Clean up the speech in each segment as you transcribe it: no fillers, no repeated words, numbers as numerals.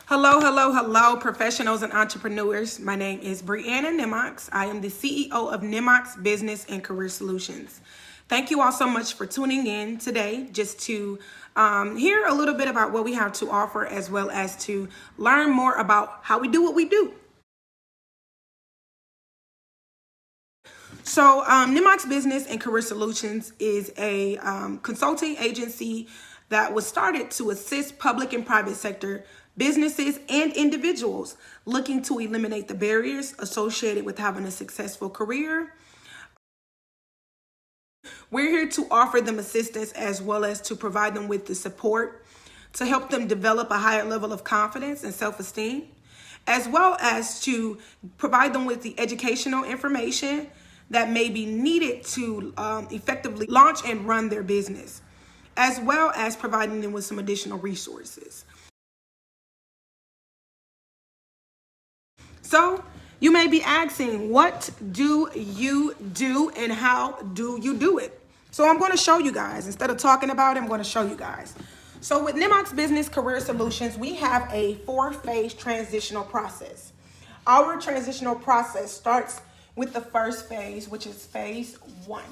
Hello, hello, hello, professionals and entrepreneurs. My name is Brianna Nimox. I am the CEO of Nimox Business and Career Solutions. Thank you all so much for tuning in today just to hear a little bit about what we have to offer, as well as to learn more about how we do what we do. So, Nimox Business and Career Solutions is a consulting agency that was started to assist public and private sector businesses and individuals looking to eliminate the barriers associated with having a successful career. We're here to offer them assistance as well as to provide them with the support to help them develop a higher level of confidence and self-esteem, as well as to provide them with the educational information that may be needed to effectively launch and run their business, as well as providing them with some additional resources. So you may be asking, what do you do and how do you do it? So I'm going to show you guys. Instead of talking about it, I'm going to show you guys. So with Nimox Business Career Solutions, we have a 4-phase transitional process. Our transitional process starts with the first phase, which is phase 1.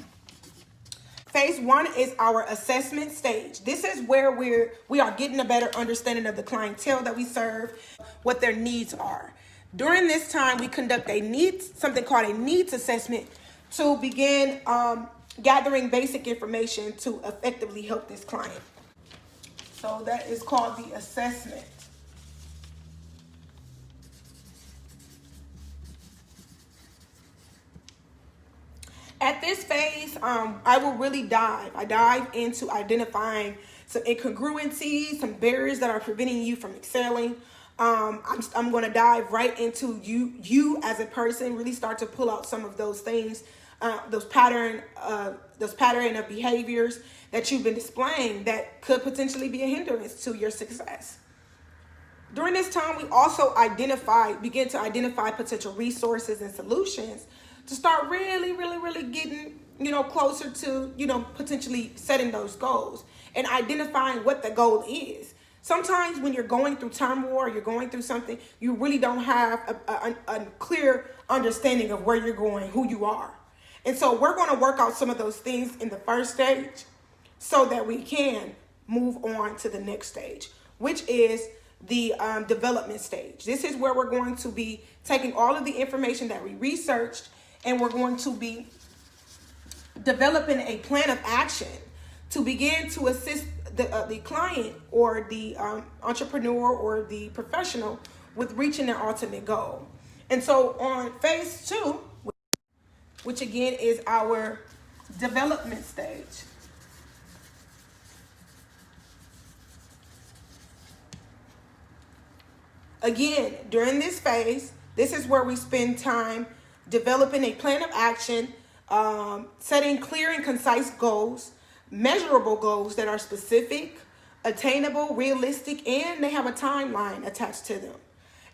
Phase 1 is our assessment stage. This is where we are getting a better understanding of the clientele that we serve, what their needs are. During this time, we conduct something called a needs assessment to begin gathering basic information to effectively help this client. So that is called the assessment. At this phase, I will really dive into identifying some incongruencies, some barriers that are preventing you from excelling. I'm going to dive right into you as a person, really start to pull out some of those things, those pattern of behaviors that you've been displaying that could potentially be a hindrance to your success. During this time, we also begin to identify potential resources and solutions to start really getting, closer to, potentially setting those goals and identifying what the goal is. Sometimes when you're going through turmoil or you're going through something, you really don't have a clear understanding of where you're going, who you are. And so we're going to work out some of those things in the first stage so that we can move on to the next stage, which is the development stage. This is where we're going to be taking all of the information that we researched, and we're going to be developing a plan of action to begin to assist the client or the entrepreneur or the professional with reaching their ultimate goal. And so on phase 2, which again is our development stage, again, during this phase, this is where we spend time developing a plan of action, setting clear and concise goals, measurable goals that are specific, attainable, realistic, and they have a timeline attached to them.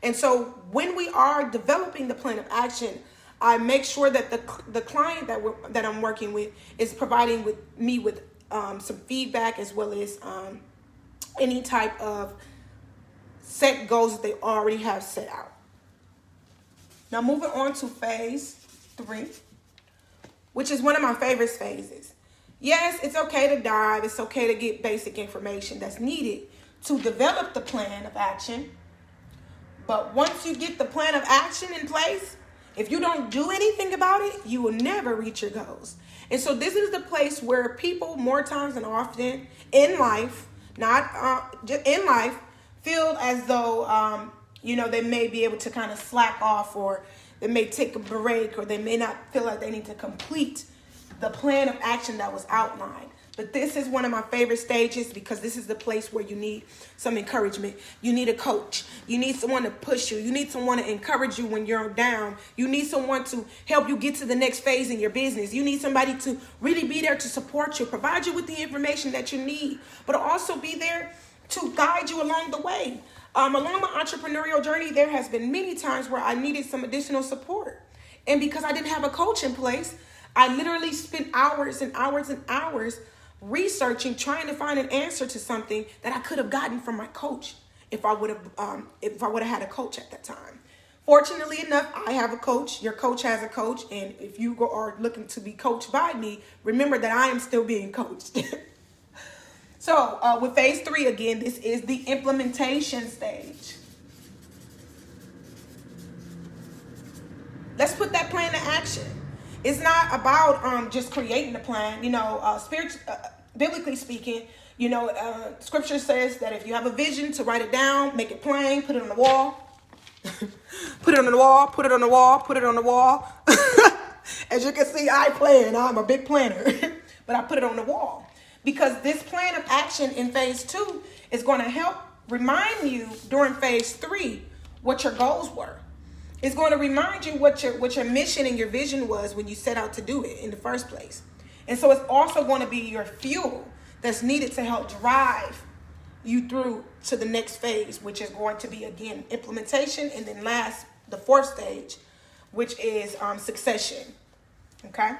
And so when we are developing the plan of action, I make sure that the client that I'm working with is providing me with some feedback, as well as any type of set goals that they already have set out. Now moving on to phase 3, which is one of my favorite phases. Yes, it's okay to dive. It's okay to get basic information that's needed to develop the plan of action. But once you get the plan of action in place, if you don't do anything about it, you will never reach your goals. And so this is the place where people, more times than often in life, just in life, feel as though, they may be able to kind of slack off, or they may take a break, or they may not feel like they need to complete the plan of action that was outlined. But this is one of my favorite stages, because this is the place where you need some encouragement. You need a coach. You need someone to push you. You need someone to encourage you when you're down. You need someone to help you get to the next phase in your business. You need somebody to really be there to support you, provide you with the information that you need, but also be there to guide you along the way. Along my entrepreneurial journey, there has been many times where I needed some additional support. And because I didn't have a coach in place, I literally spent hours and hours and hours researching, trying to find an answer to something that I could have gotten from my coach. if I would have had a coach at that time. Fortunately enough, I have a coach. Your coach has a coach, and if you are looking to be coached by me, remember that I am still being coached. So with phase 3, again, this is the implementation stage. Let's put that plan to action. It's not about just creating a plan. Biblically speaking, scripture says that if you have a vision, to write it down, make it plain, put it on the wall. Put it on the wall, put it on the wall, put it on the wall. As you can see, I'm a big planner, but I put it on the wall. Because this plan of action in phase 2 is going to help remind you during phase 3 what your goals were. It's going to remind you what your mission and your vision was when you set out to do it in the first place. And so it's also going to be your fuel that's needed to help drive you through to the next phase, which is going to be, again, implementation, and then last, the 4th stage, which is succession. Okay?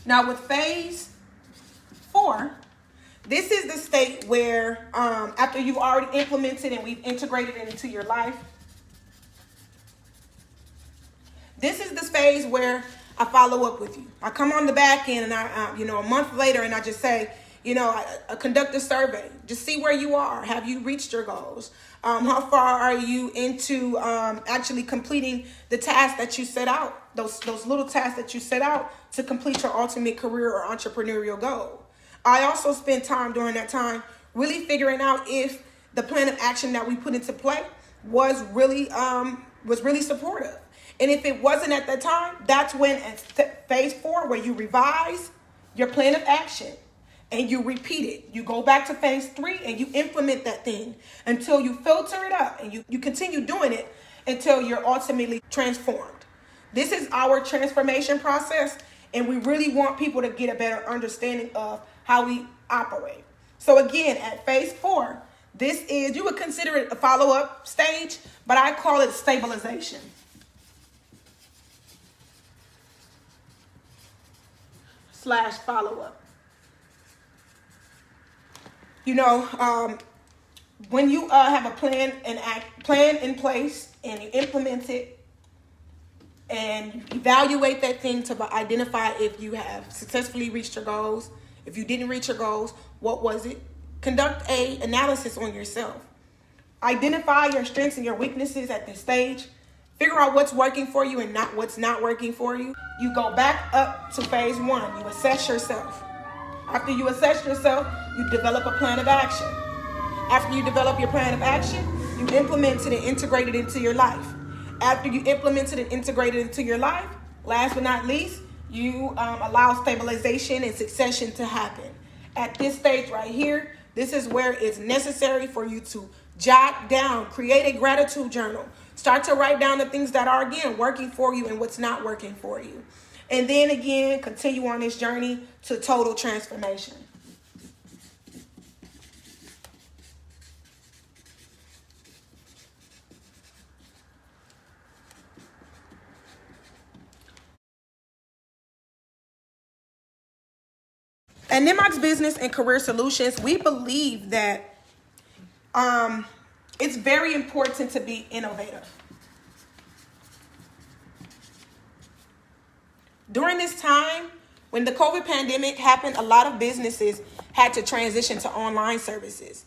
Now with phase 4, this is the state where after you've already implemented and we've integrated it into your life, this is the phase where I follow up with you. I come on the back end and I a month later, and I just say, I conduct a survey. Just see where you are. Have you reached your goals? How far are you into actually completing the tasks that you set out, those little tasks that you set out to complete your ultimate career or entrepreneurial goal? I also spend time during that time really figuring out if the plan of action that we put into play was really supportive. And if it wasn't at that time, that's when at phase 4, where you revise your plan of action and you repeat it. You go back to phase 3 and you implement that thing until you filter it up, and you continue doing it until you're ultimately transformed. This is our transformation process, and we really want people to get a better understanding of how we operate. So again, at phase 4, you would consider it a follow-up stage, but I call it stabilization. / follow-up. When you have a plan in place and you implement it and you evaluate that thing to identify if you have successfully reached your goals, if you didn't reach your goals, what was it? Conduct an analysis on yourself. Identify your strengths and your weaknesses at this stage. Figure out what's working for you and what's not working for you. You go back up to phase 1. You assess yourself. After you assess yourself, you develop a plan of action. After you develop your plan of action, you implement it and integrate it into your life. After you implement it and integrate it into your life, last but not least, you allow stabilization and succession to happen. At this stage right here, this is where it's necessary for you to jot down, create a gratitude journal. Start to write down the things that are, again, working for you and what's not working for you. And then again, continue on this journey to total transformation. At Nimox Business and Career Solutions, we believe that it's very important to be innovative. During this time, when the COVID pandemic happened, a lot of businesses had to transition to online services.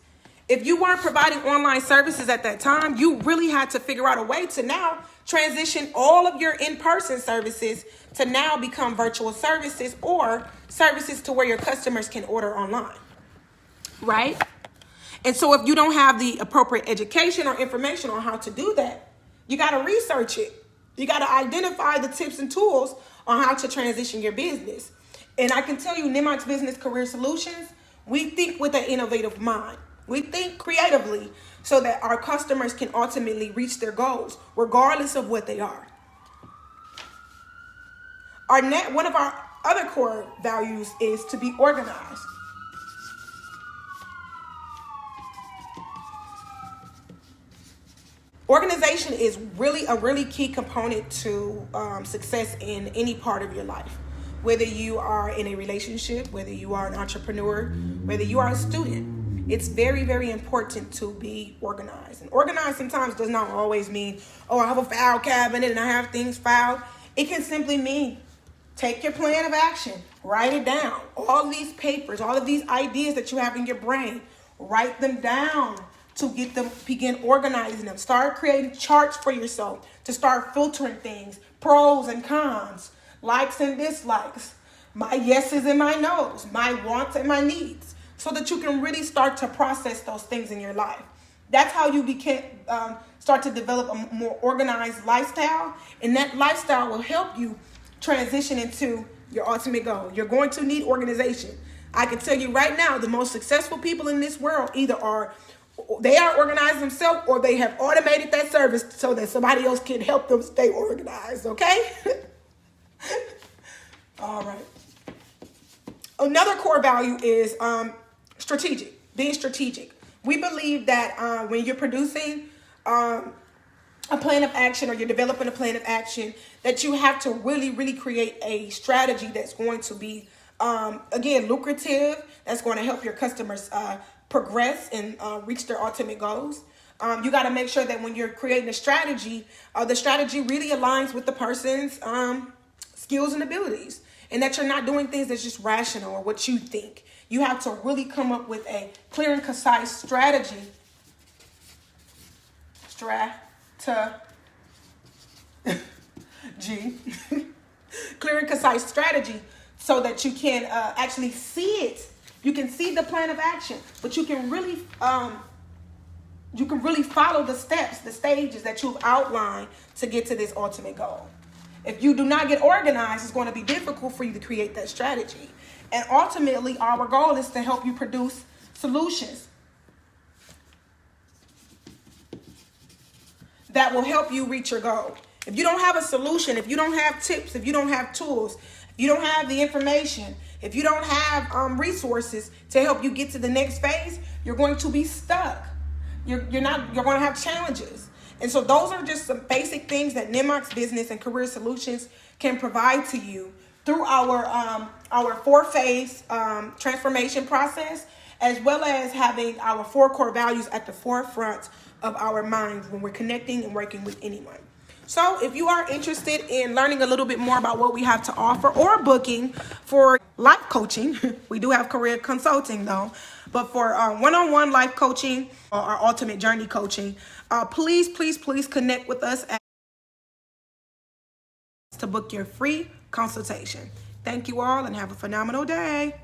If you weren't providing online services at that time, you really had to figure out a way to now transition all of your in-person services to now become virtual services or services to where your customers can order online, right? And so if you don't have the appropriate education or information on how to do that, you got to research it. You got to identify the tips and tools on how to transition your business. And I can tell you, Nimox Business Career Solutions, we think with an innovative mind. We think creatively so that our customers can ultimately reach their goals, regardless of what they are. One of our other core values is to be organized. Organization is really a really key component to success in any part of your life. Whether you are in a relationship, whether you are an entrepreneur, whether you are a student, it's very, very important to be organized. And organized sometimes does not always mean, oh, I have a file cabinet and I have things filed. It can simply mean take your plan of action, write it down. All these papers, all of these ideas that you have in your brain, write them down to get them, begin organizing them. Start creating charts for yourself to start filtering things, pros and cons, likes and dislikes, my yeses and my nos, my wants and my needs, so that you can really start to process those things in your life. That's how you start to develop a more organized lifestyle, and that lifestyle will help you transition into your ultimate goal. You're going to need organization. I can tell you right now, the most successful people in this world either are organized themselves, or they have automated that service so that somebody else can help them stay organized, okay? All right. Another core value is being strategic. We believe that when you're producing a plan of action, or you're developing a plan of action, that you have to really, really create a strategy that's going to be, again, lucrative, that's going to help your customers progress and reach their ultimate goals. You got to make sure that when you're creating a strategy, the strategy really aligns with the person's skills and abilities, and that you're not doing things that's just rational or what you think. You have to really come up with a clear and concise strategy. Clear and concise strategy, so that you can actually see it. You can see the plan of action, but you can really follow the steps, the stages that you've outlined to get to this ultimate goal. If you do not get organized, it's going to be difficult for you to create that strategy. And ultimately, our goal is to help you produce solutions that will help you reach your goal. If you don't have a solution, if you don't have tips, if you don't have tools, if you don't have the information, if you don't have resources to help you get to the next phase, you're going to be stuck. You're going to have challenges. And so those are just some basic things that Nimox Business and Career Solutions can provide to you through our 4-phase transformation process, as well as having our 4 core values at the forefront of our minds when we're connecting and working with anyone. So if you are interested in learning a little bit more about what we have to offer, or booking for life coaching, we do have career consulting though, but for one-on-one life coaching or our ultimate journey coaching, please connect with us to book your free consultation. Thank you all and have a phenomenal day.